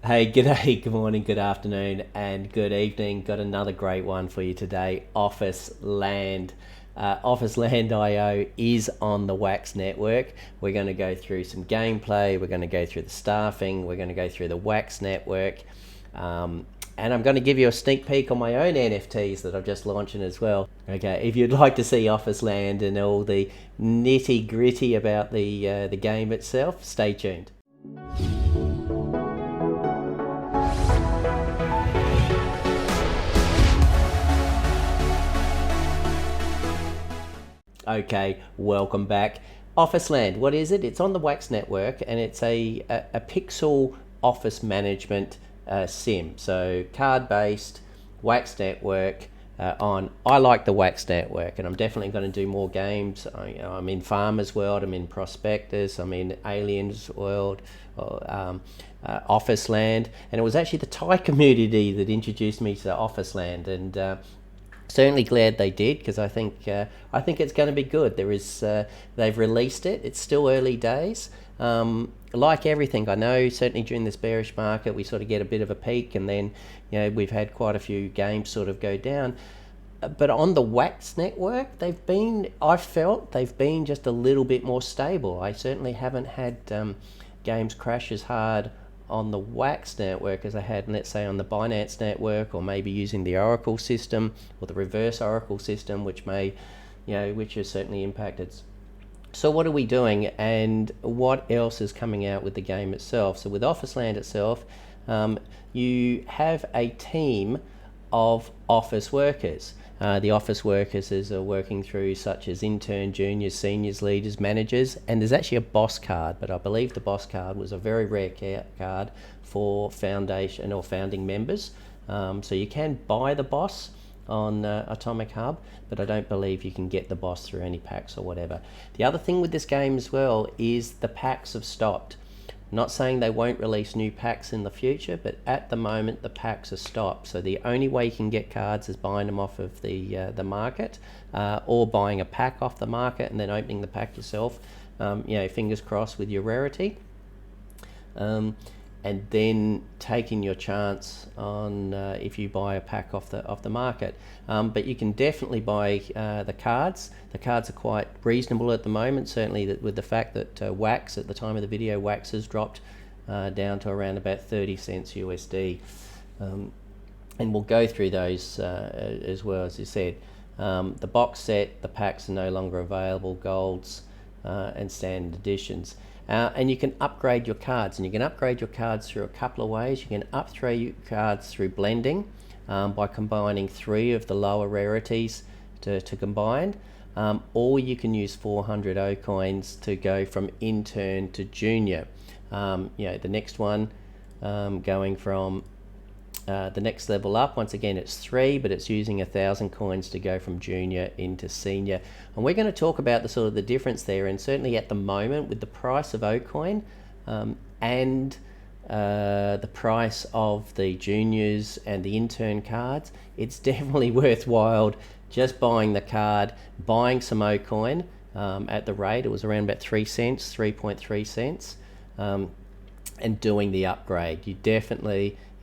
Hey, good day, good morning, good afternoon, and good evening. Got another great one for you today. Officeland. Officeland.io is on the Wax network. We're going to go through some gameplay. We're going to go through the staffing. We're going to go through the Wax network. And I'm going to give you a sneak peek on my own NFTs that I'm just launching as well. Okay, if you'd like to see Officeland and all the nitty gritty about the game itself, stay tuned. Okay, welcome back. Officeland, what is it? It's on the Wax network and it's a pixel office management sim. So card based, Wax network I like the Wax network, and I'm definitely going to do more games. I'm in Farmers World, I'm in Prospectus, I'm in Aliens World, Officeland, and it was actually the Thai community that introduced me to Officeland, and certainly glad they did, because I think it's going to be good. They've released it. It's still early days. Like everything, I know certainly during this bearish market we sort of get a bit of a peak, and then we've had quite a few games sort of go down. But on the Wax network, I felt they've been just a little bit more stable. I certainly haven't had games crash as hard on the Wax network as I had, let's say, on the Binance network, or maybe using the Oracle system or the reverse Oracle system, which has certainly impacted. So what are we doing, and what else is coming out with the game itself? So with Officeland itself, you have a team of office workers. The office workers are working through such as intern, juniors, seniors, leaders, managers, and there's actually a boss card, but I believe the boss card was a very rare card for foundation or founding members. So you can buy the boss on Atomic Hub, but I don't believe you can get the boss through any packs or whatever. The other thing with this game as well is the packs have stopped. Not saying they won't release new packs in the future, but at the moment the packs are stopped. So the only way you can get cards is buying them off of the market, or buying a pack off the market and then opening the pack yourself. Fingers crossed with your rarity, and then taking your chance on if you buy a pack off the market. But you can definitely buy the cards. The cards are quite reasonable at the moment, certainly with the fact that Wax, at the time of the video, Wax has dropped down to around about 30 cents USD. And we'll go through those as well, as you said. The box set, the packs are no longer available, golds and standard editions. And you can upgrade your cards, and you can upgrade your cards through a couple of ways. You can upgrade your cards through blending, by combining 3 of the lower rarities to combine, or you can use 400 O coins to go from intern to junior. The next one, going from the next level up, once again it's 3, but it's using 1,000 coins to go from junior into senior. And we're going to talk about the difference there, and certainly at the moment with the price of Ocoin and the price of the juniors and the intern cards, it's definitely worthwhile just buying the card, buying some Ocoin at the rate, it was around about 3 cents, 3.3 cents, and doing the upgrade.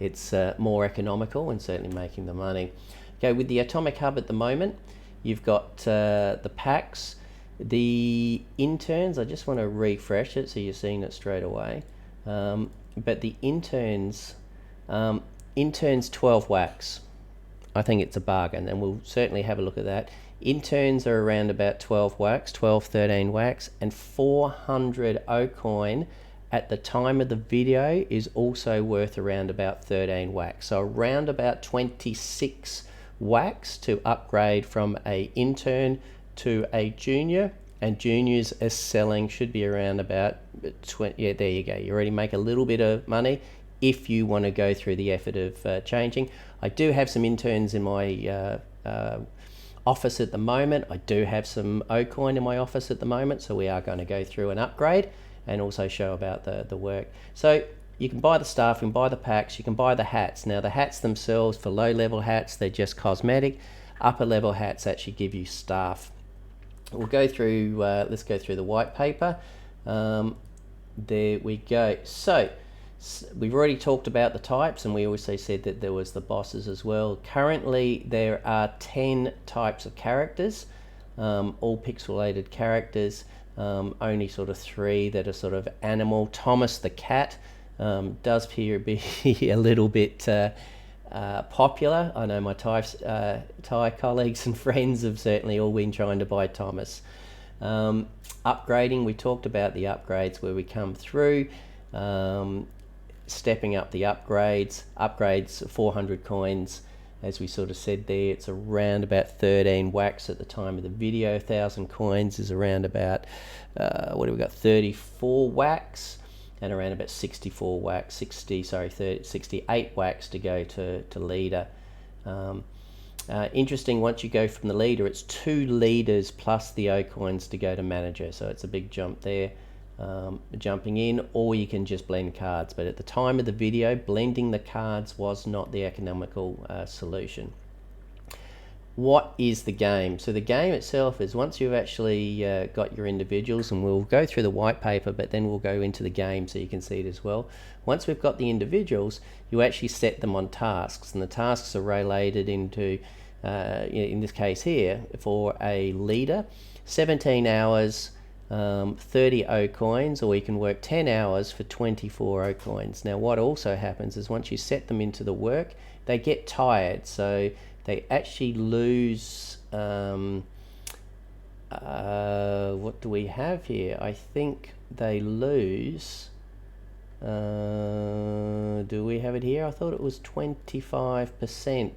It's more economical and certainly making the money. Okay, with the Atomic Hub at the moment, you've got the packs, the interns. I just want to refresh it so you're seeing it straight away. But the interns 12 wax. I think it's a bargain, and we'll certainly have a look at that. Interns are around about 12 wax, 12, 13 wax, and 400 Ocoin at the time of the video is also worth around about 13 wax. So around about 26 wax to upgrade from a intern to a junior, and juniors are selling, should be around about 20. Yeah, there you go. You already make a little bit of money if you want to go through the effort of changing. I do have some interns in my office at the moment. I do have some Ocoin in my office at the moment, so we are going to go through an upgrade and also show about the work. So you can buy the stuff, you can buy the packs, you can buy the hats. Now the hats themselves, for low level hats, they're just cosmetic. Upper level hats actually give you staff. We'll go through, let's go through the white paper. There we go. So We've already talked about the types, and we also said that there was the bosses as well. Currently, there are 10 types of characters, all pixelated characters. Only sort of 3 that are sort of animal. Thomas the cat does appear to be a little bit popular. I know my Thai colleagues and friends have certainly all been trying to buy Thomas. Upgrading, we talked about the upgrades where we come through. Stepping up the upgrades 400 coins, as we sort of said there. It's around about 13 wax at the time of the video. 1,000 coins is around about 34 wax, and around about 68 wax to go to leader. Interesting, once you go from the leader, it's 2 leaders plus the O coins to go to manager, so it's a big jump there. Jumping in, or you can just blend cards, but at the time of the video, blending the cards was not the economical solution. What is the game? So the game itself is, once you've actually got your individuals, and we'll go through the white paper, but then we'll go into the game so you can see it as well. Once we've got the individuals, you actually set them on tasks, and the tasks are related into, in this case here, for a leader, 17 hours, 30 O coins, or you can work 10 hours for 24 O coins. Now what also happens is, once you set them into the work, they get tired, so they actually lose, what do we have here? I think they lose, do we have it here? I thought it was 25%.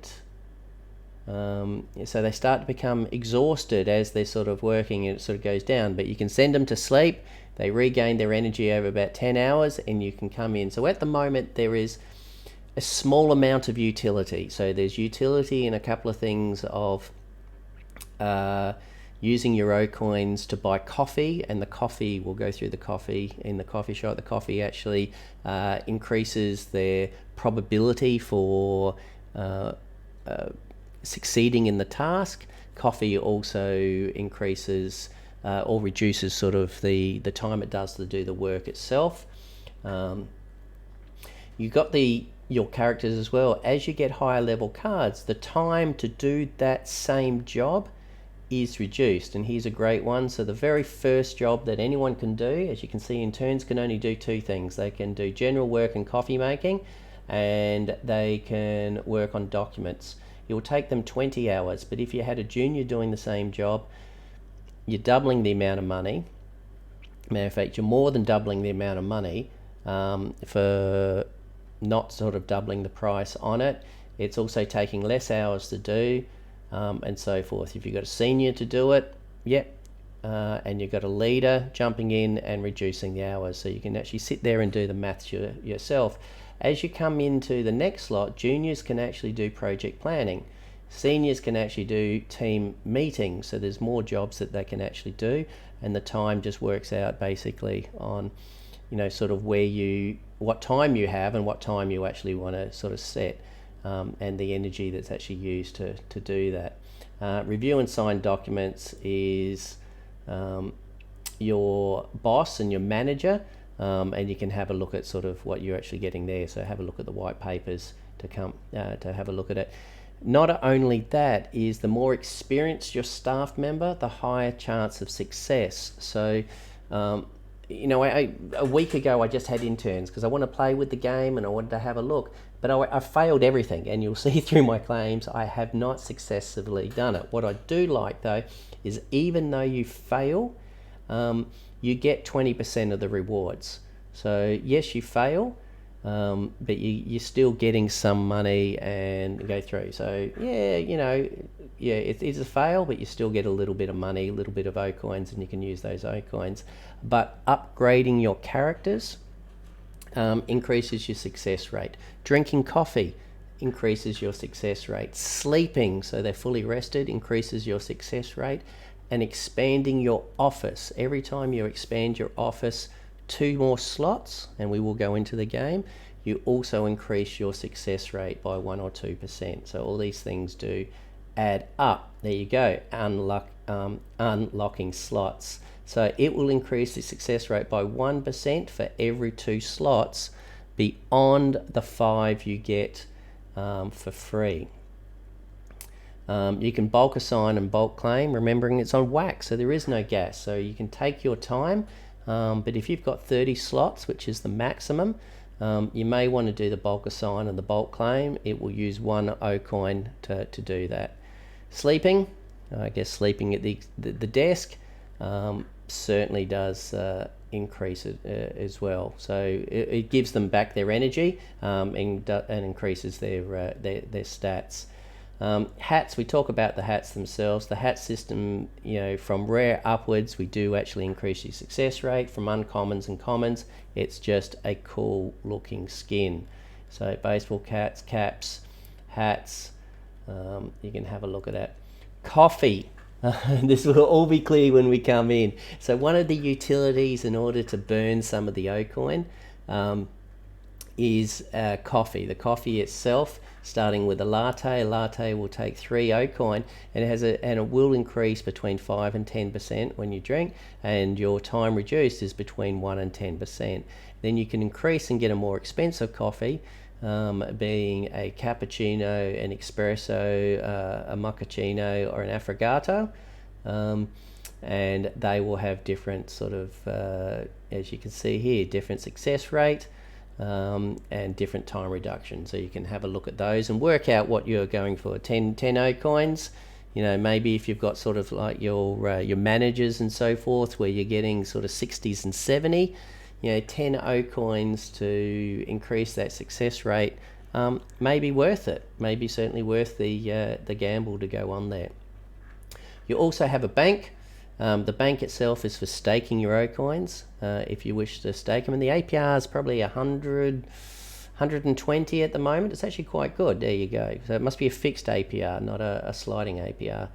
So they start to become exhausted as they're sort of working, and it sort of goes down, but you can send them to sleep. They regain their energy over about 10 hours, and you can come in. So at the moment there is a small amount of utility. So there's utility in a couple of things of using your O coins to buy coffee, and the coffee, we'll go through the coffee in the coffee shop. The coffee actually increases their probability for succeeding in the task. Coffee also increases or reduces sort of the time it does to do the work itself. You've got your characters as well. As you get higher level cards, the time to do that same job is reduced, and here's a great one. So the very first job that anyone can do, as you can see, interns can only do 2 things. They can do general work and coffee making, and they can work on documents. It will take them 20 hours, but if you had a junior doing the same job, you're doubling the amount of money. Matter of fact, you're more than doubling the amount of money for not sort of doubling the price on it. It's also taking less hours to do, and so forth. If you've got a senior to do it, and you've got a leader jumping in and reducing the hours, so you can actually sit there and do the maths yourself. As you come into the next slot, juniors can actually do project planning. Seniors can actually do team meetings, so there's more jobs that they can actually do, and the time just works out basically on, sort of what time you have and what time you actually want to sort of set, and the energy that's actually used to do that. Review and sign documents is your boss and your manager, and you can have a look at sort of what you're actually getting there. So have a look at the white papers to have a look at it. Not only that, is the more experienced your staff member, the higher chance of success. So a week ago I just had interns because I want to play with the game and I wanted to have a look, but I failed everything, and you'll see through my claims I have not successfully done it. What I do like though is, even though you fail, you get 20% of the rewards. So yes, you fail, but you're still getting some money and go through. So it's a fail, but you still get a little bit of money, a little bit of O coins, and you can use those O coins. But upgrading your characters increases your success rate. Drinking coffee increases your success rate. Sleeping, so they're fully rested, increases your success rate. And expanding your office. Every time you expand your office 2 more slots, and we will go into the game, you also increase your success rate by 1 or 2%. So all these things do add up. There you go, unlocking slots. So it will increase the success rate by 1% for every 2 slots beyond the 5 you get for free. You can bulk assign and bulk claim, remembering it's on wax, so there is no gas, so you can take your time, but if you've got 30 slots, which is the maximum, you may want to do the bulk assign and the bulk claim. It will use 1 O coin to do that. Sleeping, I guess sleeping at the desk certainly does increase it as well. So it gives them back their energy and increases their stats. Hats, we talk about the hats themselves. The hat system, from rare upwards, we do actually increase your success rate. From uncommons and commons, it's just a cool looking skin. So baseball caps, hats, you can have a look at that. Coffee. This will all be clear when we come in. So one of the utilities in order to burn some of the O coin is coffee. The coffee itself, starting with a latte will take 3 O coin, and it will increase between 5 and 10% when you drink, and your time reduced is between 1 and 10%. Then you can increase and get a more expensive coffee, being a cappuccino, an espresso, a mochaccino, or an affogato, and they will have different sort of, as you can see here, different success rate and different time reduction. So you can have a look at those and work out what you're going for. 10 O coins, maybe if you've got sort of like your managers and so forth, where you're getting sort of 60s and 70, 10 O coins to increase that success rate may be worth it. Maybe certainly worth the gamble to go on there. You also have a bank. The bank itself is for staking your O coins if you wish to stake them, and the APR is probably 120 at the moment. It's actually quite good. There you go. So it must be a fixed APR, not a sliding APR,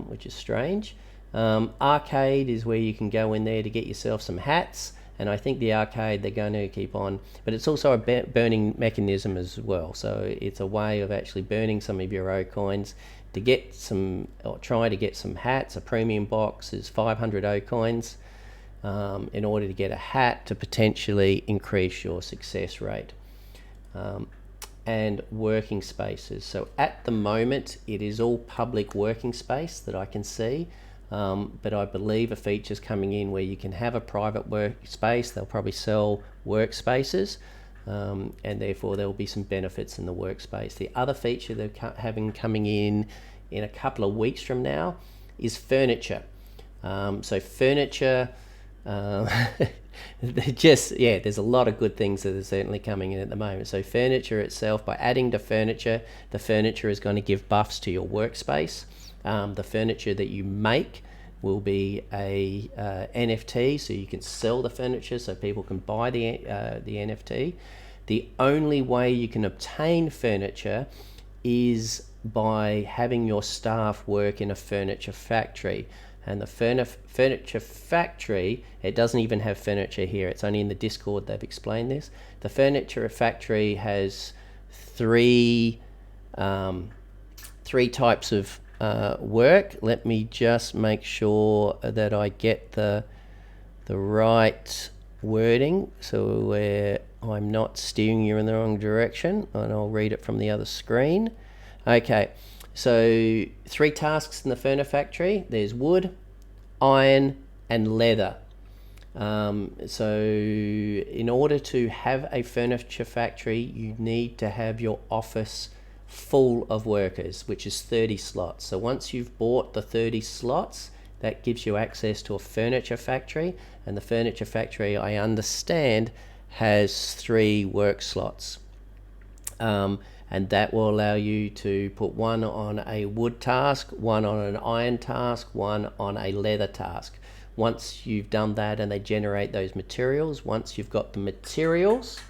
which is strange. Arcade is where you can go in there to get yourself some hats, and I think the arcade they're going to keep on, but it's also a burning mechanism as well. So it's a way of actually burning some of your O coins to get some, or try to get some hats. A premium box is 500 O coins in order to get a hat to potentially increase your success rate. And working spaces. So at the moment, it is all public working space that I can see. But I believe a feature's coming in where you can have a private workspace. They'll probably sell workspaces, and therefore there will be some benefits in the workspace. The other feature they're having coming in a couple of weeks from now is furniture. So furniture, there's a lot of good things that are certainly coming in at the moment. So furniture itself, by adding to furniture, the furniture is going to give buffs to your workspace. The furniture that you make will be a NFT, so you can sell the furniture, so people can buy the NFT. The only way you can obtain furniture is by having your staff work in a furniture factory. And the furniture factory, it doesn't even have furniture here. It's only in the Discord they've explained this. The furniture factory has three types of work. Let me just make sure that I get the right wording, so where I'm not steering you in the wrong direction, and I'll read it from the other screen. Okay, so 3 tasks in the furniture factory. There's wood, iron, and leather. So in order to have a furniture factory, you need to have your office full of workers, which is 30 slots. So once you've bought the 30 slots, that gives you access to a furniture factory, and the furniture factory, I understand, has 3 work slots. And that will allow you to put 1 on a wood task, 1 on an iron task, 1 on a leather task. Once you've done that and they generate those materials, once you've got the materials,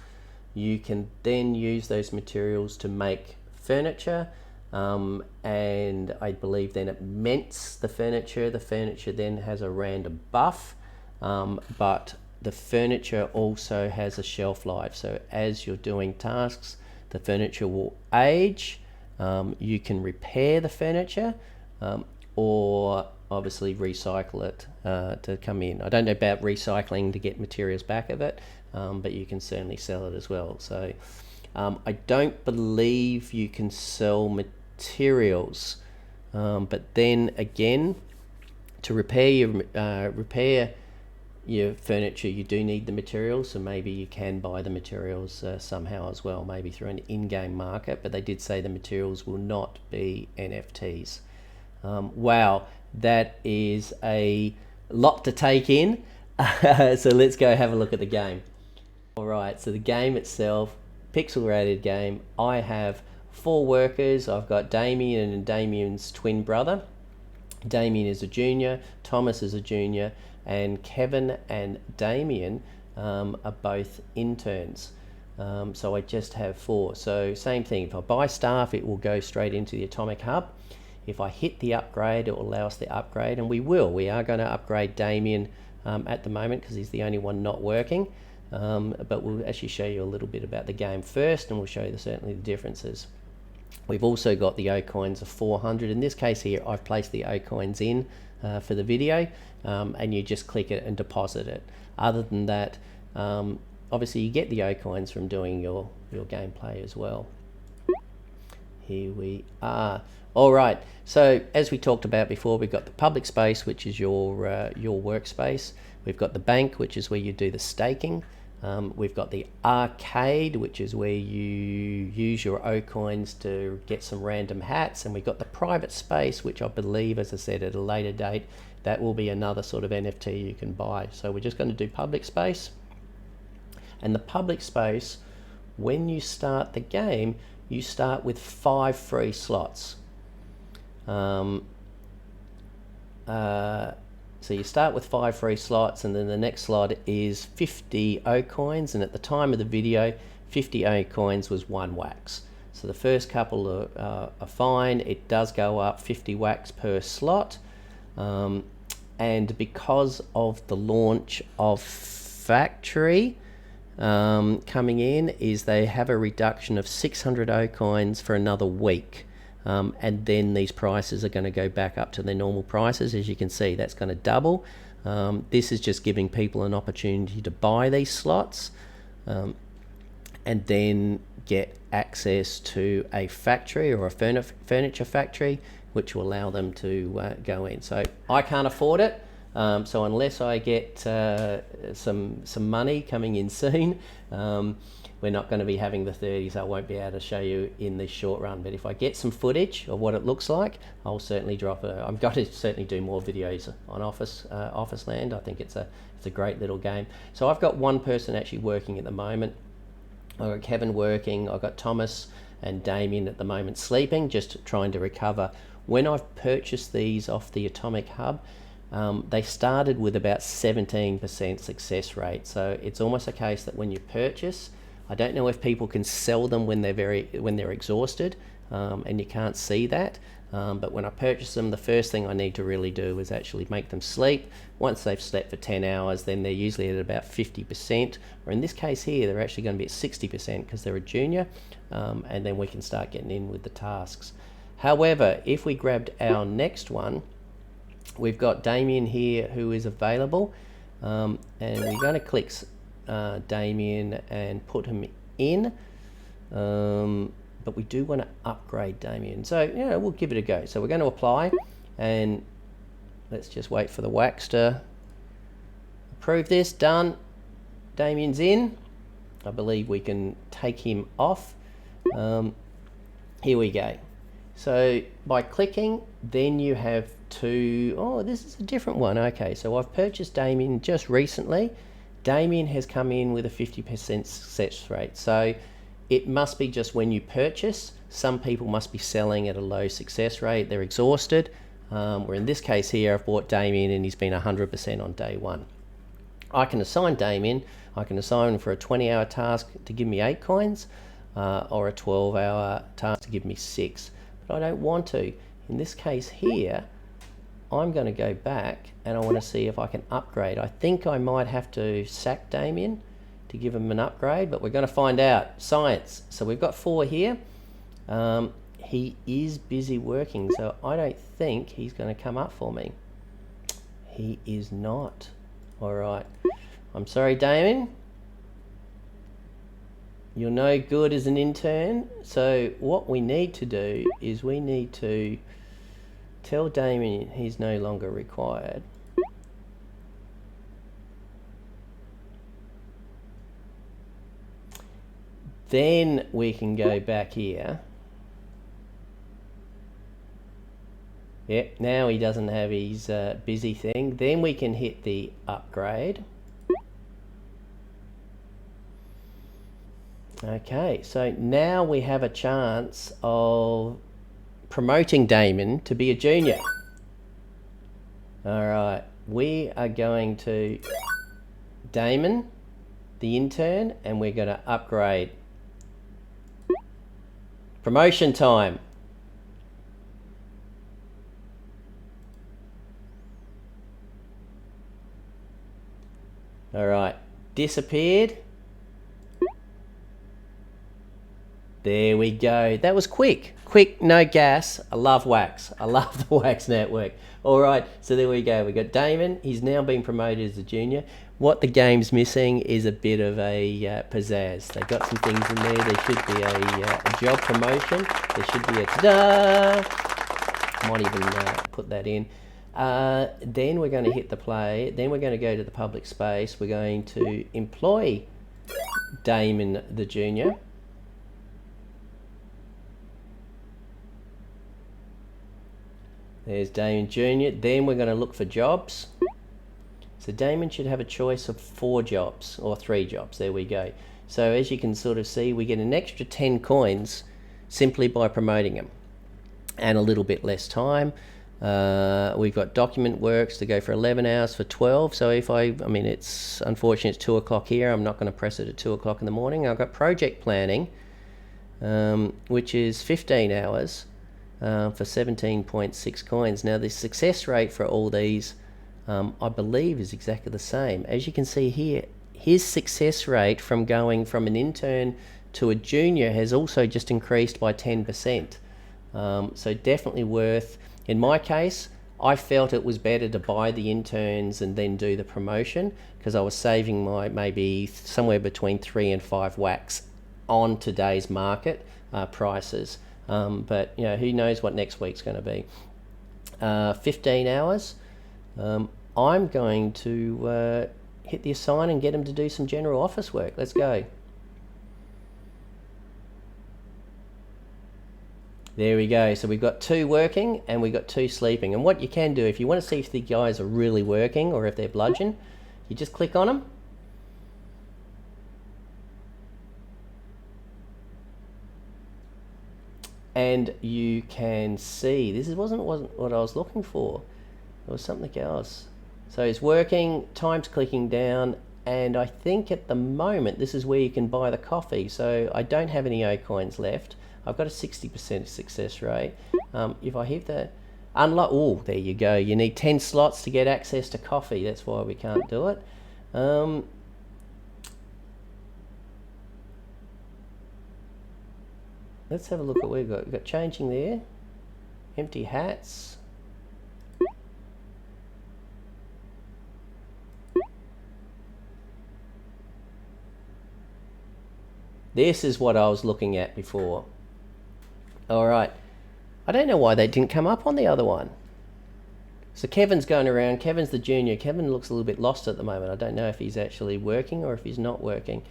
you can then use those materials to make furniture, and I believe then it mints the furniture. The furniture then has a random buff, but the furniture also has a shelf life. So as you're doing tasks, the furniture will age. You can repair the furniture, or obviously recycle it to come in. I don't know about recycling to get materials back of it, but you can certainly sell it as well. So I don't believe you can sell materials, but then again, to repair your furniture, you do need the materials, so maybe you can buy the materials somehow as well, maybe through an in-game market, but they did say the materials will not be NFTs. Wow, that is a lot to take in. So let's go have a look at the game. Alright, so the game itself, pixel rated game. I have 4 workers. I've got Damien and Damien's twin brother. Damien is a junior, Thomas is a junior, and Kevin and Damien are both interns. So I just have 4. So same thing, if I buy staff, it will go straight into the Atomic Hub. If I hit the upgrade, it will allow us to upgrade, and we are going to upgrade Damien at the moment because he's the only one not working. But we'll actually show you a little bit about the game first, and we'll show you certainly the differences. We've also got the O coins of 400. In this case here, I've placed the O coins in for the video, and you just click it and deposit it. Other than that, obviously you get the O coins from doing your gameplay as well. Here we are. All right, so as we talked about before, we've got the public space, which is your workspace. We've got the bank, which is where you do the staking. We've got the arcade, which is where you use your O coins to get some random hats, and we've got the private space, which I believe, as I said, at a later date, that will be another sort of NFT you can buy. So we're just going to do public space. And the public space, when you start the game, you start with 5 free slots. So you start with 5 free slots, and then the next slot is 50 O coins, and at the time of the video, 50 O coins was 1 wax. So the first couple are fine. It does go up 50 wax per slot, and because of the launch of Factory coming in, is they have a reduction of 600 O coins for another week. And then these prices are going to go back up to their normal prices. As you can see, that's going to double. This is just giving people an opportunity to buy these slots and then get access to a factory or a furniture factory, which will allow them to go in. So I can't afford it. So unless I get some money coming in soon, we're not going to be having the 30s. I won't be able to show you in this short run, but if I get some footage of what it looks like, I'll certainly drop it. I've got to certainly do more videos on Officeland. I think it's a great little game. So I've got one person actually working at the moment. I've got Kevin working. I've got Thomas and Damien at the moment sleeping, just trying to recover. When I've purchased these off the Atomic Hub, they started with about 17% success rate. So it's almost a case that when you purchase, I don't know if people can sell them when they're exhausted, and you can't see that. But when I purchase them, the first thing I need to really do is actually make them sleep. Once they've slept for 10 hours, then they're usually at about 50%, or in this case here, they're actually going to be at 60% because they're a junior, and then we can start getting in with the tasks. However, if we grabbed our next one, we've got Damien here who is available, and we're going to click Damien and put him in, but we do want to upgrade Damien, so we'll give it a go. So we're going to apply, and let's just wait for the wax to approve this. Done. Damien's in. I believe we can take him off. Here we go. So by clicking, then you have this is a different one. Okay, so I've purchased Damien just recently. Damien has come in with a 50% success rate. So it must be just when you purchase. Some people must be selling at a low success rate. They're exhausted. Where in this case here, I've bought Damien and he's been 100% on day 1. I can assign Damien. I can assign him for a 20-hour task to give me 8 coins, or a 12-hour task to give me 6. But I don't want to. In this case here, I'm going to go back and I want to see if I can upgrade. I think I might have to sack Damien to give him an upgrade, but we're going to find out. Science. So we've got 4 here. He is busy working, so I don't think he's going to come up for me. He is not. All right. I'm sorry, Damien. You're no good as an intern. So what we need to do is we need to tell Damien he's no longer required. Then we can go back here. Yep, now he doesn't have his busy thing. Then we can hit the upgrade. Okay, so now we have a chance of promoting Damon to be a junior. All right, we are going to Damon, the intern, and we're going to upgrade. Promotion time. All right, disappeared. There we go. That was quick. Quick, no gas. I love Wax. I love the Wax network. All right, so there we go. We got Damon. He's now been promoted as a junior. What the game's missing is a bit of a pizzazz. They've got some things in there. There should be a job promotion. There should be a ta-da. Might even put that in. Then we're going to hit the play. Then we're going to go to the public space. We're going to employ Damon the junior. There's Damon Jr. Then we're going to look for jobs. So Damon should have a choice of 4 jobs or 3 jobs. There we go. So as you can sort of see, we get an extra 10 coins simply by promoting him, and a little bit less time. We've got document works to go for 11 hours for 12. So if I mean, it's unfortunate it's 2 o'clock here. I'm not going to press it at 2 o'clock in the morning. I've got project planning, which is 15 hours. For 17.6 coins. Now the success rate for all these I believe is exactly the same. As you can see here, his success rate from going from an intern to a junior has also just increased by 10%. So definitely worth. In my case, I felt it was better to buy the interns and then do the promotion, because I was saving my maybe somewhere between 3 and 5 wax on today's market prices. But you know, who knows what next week's going to be. 15 hours. I'm going to hit the assign and get him to do some general office work. Let's go. There we go. So we've got 2 working and we've got 2 sleeping. And what you can do, if you want to see if the guys are really working or if they're bludgeon, you just click on them. And you can see, this wasn't what I was looking for. It was something else. So it's working, time's clicking down, and I think at the moment this is where you can buy the coffee. So I don't have any O coins left. I've got a 60% success rate. If I hit the unlock, oh, there you go. You need 10 slots to get access to coffee. That's why we can't do it. Let's have a look at what we've got. We've got changing there, empty hats. This is what I was looking at before. All right. I don't know why they didn't come up on the other one. So Kevin's going around. Kevin's the junior. Kevin looks a little bit lost at the moment. I don't know if he's actually working or if he's not working.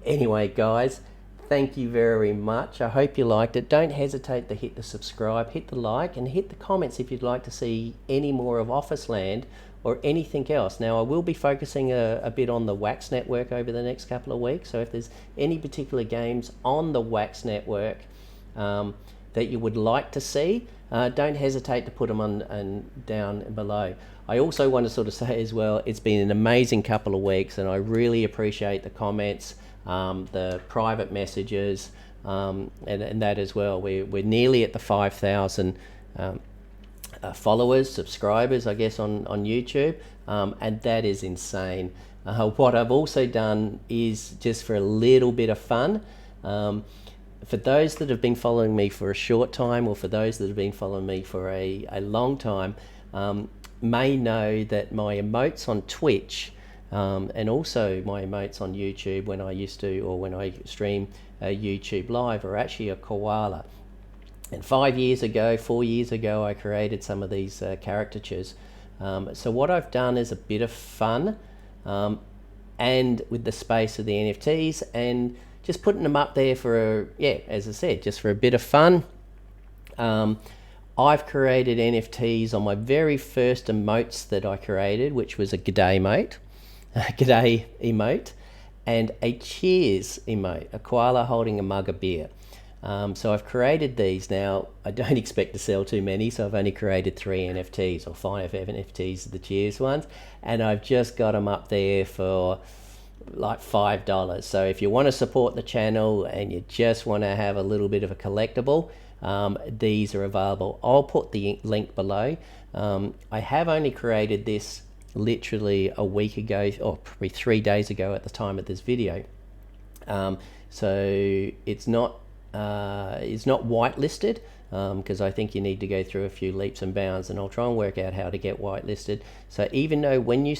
Anyway, guys, thank you very much. I hope you liked it. Don't hesitate to hit the subscribe, hit the like, and hit the comments if you'd like to see any more of Officeland or anything else. Now, I will be focusing a bit on the Wax network over the next couple of weeks. So if there's any particular games on the Wax network that you would like to see, don't hesitate to put them on and down below. I also want to sort of say as well, it's been an amazing couple of weeks, and I really appreciate the comments, the private messages, and that as well. We're nearly at the 5,000 followers, subscribers, I guess, on YouTube, and that is insane. What I've also done is, just for a little bit of fun, for those that have been following me for a short time, or for those that have been following me for a long time, may know that my emotes on Twitch And also my emotes on YouTube when I used to, or when I stream YouTube live, are actually a koala. And 4 years ago, I created some of these caricatures. So what I've done is a bit of fun, and with the space of the NFTs, and just putting them up there for, as I said, just for a bit of fun. I've created NFTs on my very first emotes that I created, which was a g'day emote, and a cheers emote, a koala holding a mug of beer. So I've created these. Now, I don't expect to sell too many, so I've only created 3 NFTs, or 5 NFTs, the cheers ones, and I've just got them up there for like $5. So if you want to support the channel and you just want to have a little bit of a collectible, these are available. I'll put the link below. I have only created this literally a week ago, or probably 3 days ago at the time of this video. So it's not whitelisted, because I think you need to go through a few leaps and bounds, and I'll try and work out how to get whitelisted. So even though when you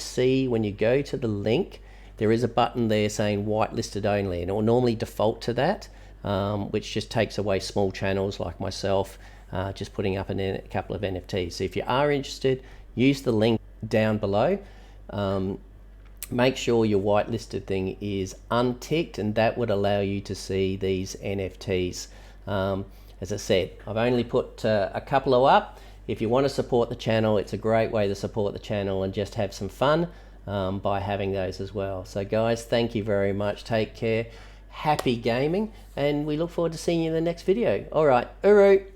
go to the link, there is a button there saying whitelisted only, and it will normally default to that, which just takes away small channels like myself, just putting up a couple of NFTs. So if you are interested, use the link down below. Make sure your whitelisted thing is unticked, and that would allow you to see these NFTs. As I said, I've only put a couple of up. If you want to support the channel, it's a great way to support the channel and just have some fun by having those as well. So guys, thank you very much. Take care. Happy gaming, and we look forward to seeing you in the next video. All right, uru.